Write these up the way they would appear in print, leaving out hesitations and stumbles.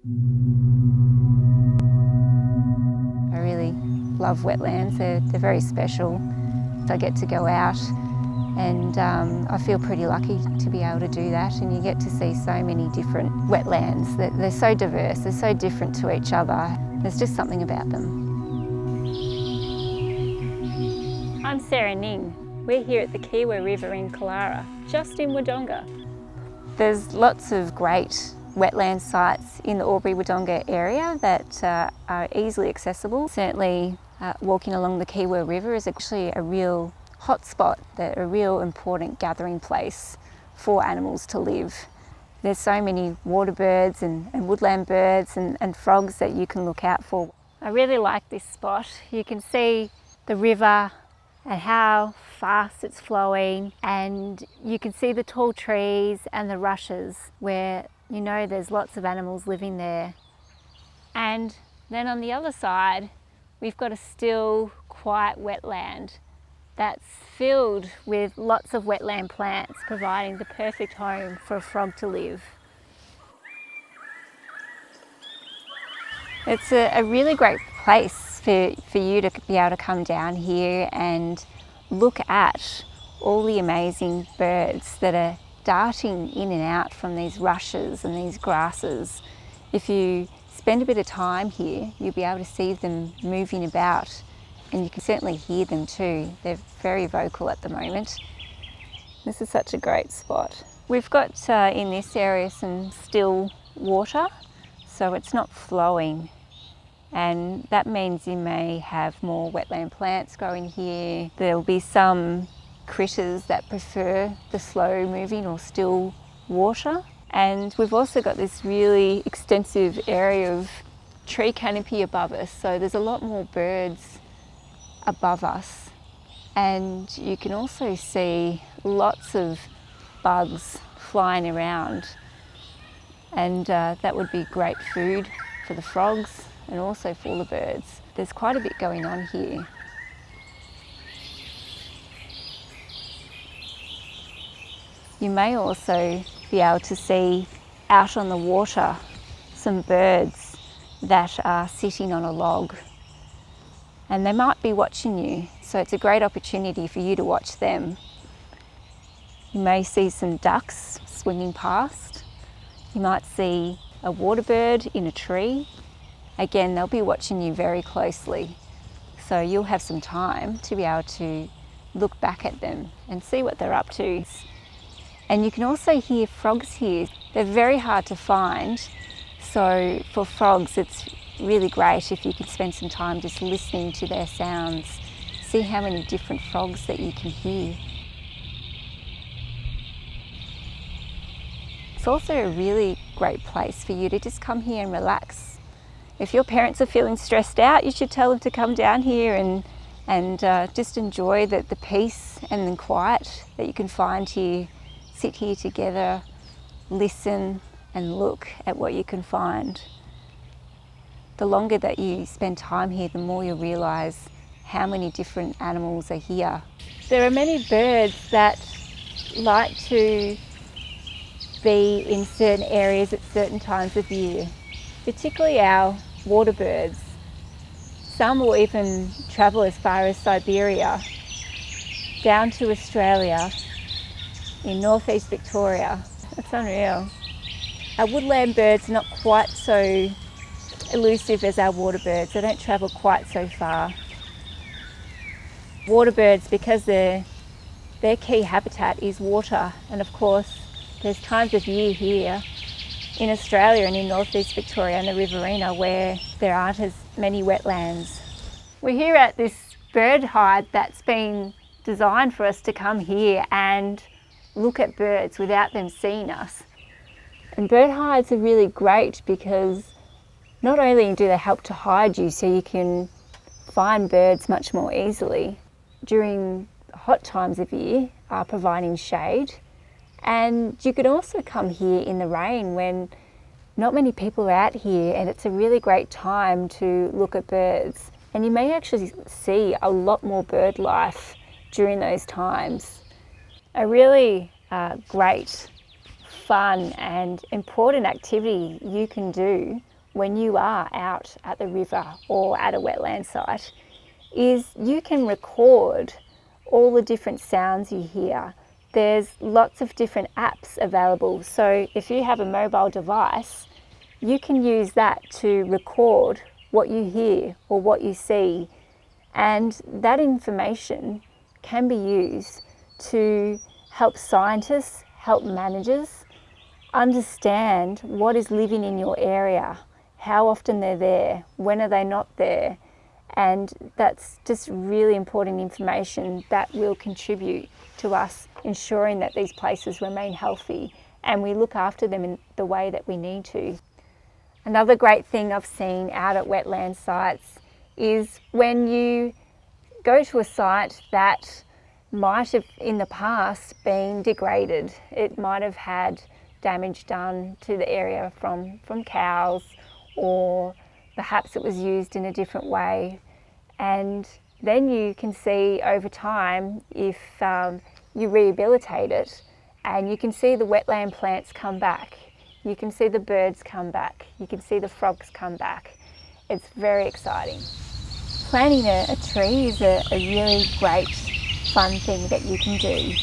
I really love wetlands. They're very special. I get to go out and I feel pretty lucky to be able to do that, and you get to see so many different wetlands. They're so diverse, they're so different to each other. There's just something about them. I'm Sarah Ning. We're here at the Kiewa River in Killara, just in Wodonga. There's lots of great wetland sites in the Albury-Wodonga area that are easily accessible. Certainly walking along the Kiewa River is actually a real hotspot, a real important gathering place for animals to live. There's so many water birds and woodland birds and frogs that you can look out for. I really like this spot. You can see the river and how fast it's flowing, and you can see the tall trees and the rushes where you know there's lots of animals living there. And then on the other side we've got a still, quiet wetland that's filled with lots of wetland plants, providing the perfect home for a frog to live. It's a really great place for you to be able to come down here and look at all the amazing birds that are darting in and out from these rushes and these grasses. If you spend a bit of time here, you'll be able to see them moving about, and you can certainly hear them too. They're very vocal at the moment. This is such a great spot. We've got in this area some still water, so it's not flowing, and that means you may have more wetland plants growing here. There'll be some critters that prefer the slow moving or still water. And we've also got this really extensive area of tree canopy above us, so there's a lot more birds above us. And you can also see lots of bugs flying around, and that would be great food for the frogs and also for the birds. There's quite a bit going on here. You may also be able to see out on the water some birds that are sitting on a log, and they might be watching you, so it's a great opportunity for you to watch them. You may see some ducks swimming past. You might see a water bird in a tree. Again, they'll be watching you very closely, so you'll have some time to be able to look back at them and see what they're up to. And you can also hear frogs here. They're very hard to find, so for frogs it's really great if you can spend some time just listening to their sounds. See how many different frogs that you can hear. It's also a really great place for you to just come here and relax. If your parents are feeling stressed out, you should tell them to come down here and just enjoy the peace and the quiet that you can find here. Sit here together, listen and look at what you can find. The longer that you spend time here, the more you'll realise how many different animals are here. There are many birds that like to be in certain areas at certain times of year, particularly our water birds. Some will even travel as far as Siberia, down to Australia, in northeast Victoria. It's unreal. Our woodland birds are not quite so elusive as our water birds. They don't travel quite so far. Water birds, because their key habitat is water, and of course there's times of year here in Australia and in northeast Victoria and the Riverina where there aren't as many wetlands. We're here at this bird hide that's been designed for us to come here and look at birds without them seeing us. And bird hides are really great because not only do they help to hide you so you can find birds much more easily, during hot times of year are providing shade. And you could also come here in the rain when not many people are out here, and it's a really great time to look at birds. And you may actually see a lot more bird life during those times. A really great, fun and important activity you can do when you are out at the river or at a wetland site is you can record all the different sounds you hear. There's lots of different apps available. So if you have a mobile device, you can use that to record what you hear or what you see. And that information can be used to help scientists, help managers understand what is living in your area, how often they're there, when are they not there. And that's just really important information that will contribute to us ensuring that these places remain healthy and we look after them in the way that we need to. Another great thing I've seen out at wetland sites is when you go to a site that might have in the past been degraded. It might have had damage done to the area from cows, or perhaps it was used in a different way. And then you can see over time if you rehabilitate it, and you can see the wetland plants come back. You can see the birds come back. You can see the frogs come back. It's very exciting. Planting a tree is a really great fun thing that you can do.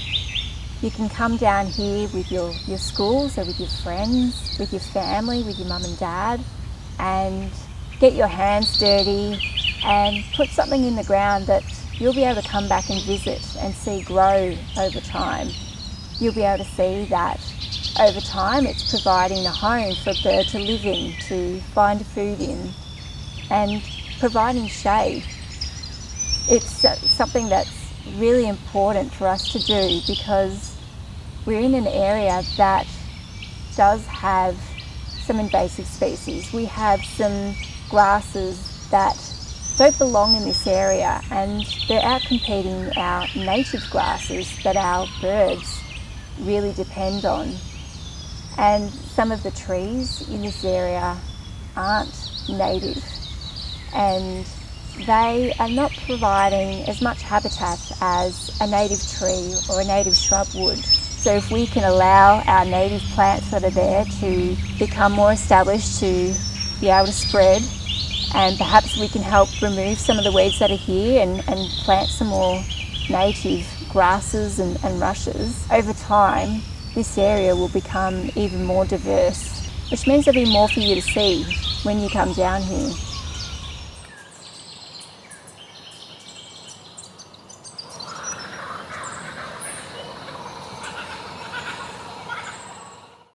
You can come down here with your schools or with your friends, with your family, with your mum and dad, and get your hands dirty and put something in the ground that you'll be able to come back and visit and see grow over time. You'll be able to see that over time it's providing a home for a bird to live in, to find food in, and providing shade. It's something that's really important for us to do because we're in an area that does have some invasive species. We have some grasses that don't belong in this area, and they're outcompeting our native grasses that our birds really depend on. And some of the trees in this area aren't native, and they are not providing as much habitat as a native tree or a native shrub would. So if we can allow our native plants that are there to become more established, to be able to spread, and perhaps we can help remove some of the weeds that are here and plant some more native grasses and rushes, over time this area will become even more diverse, which means there'll be more for you to see when you come down here.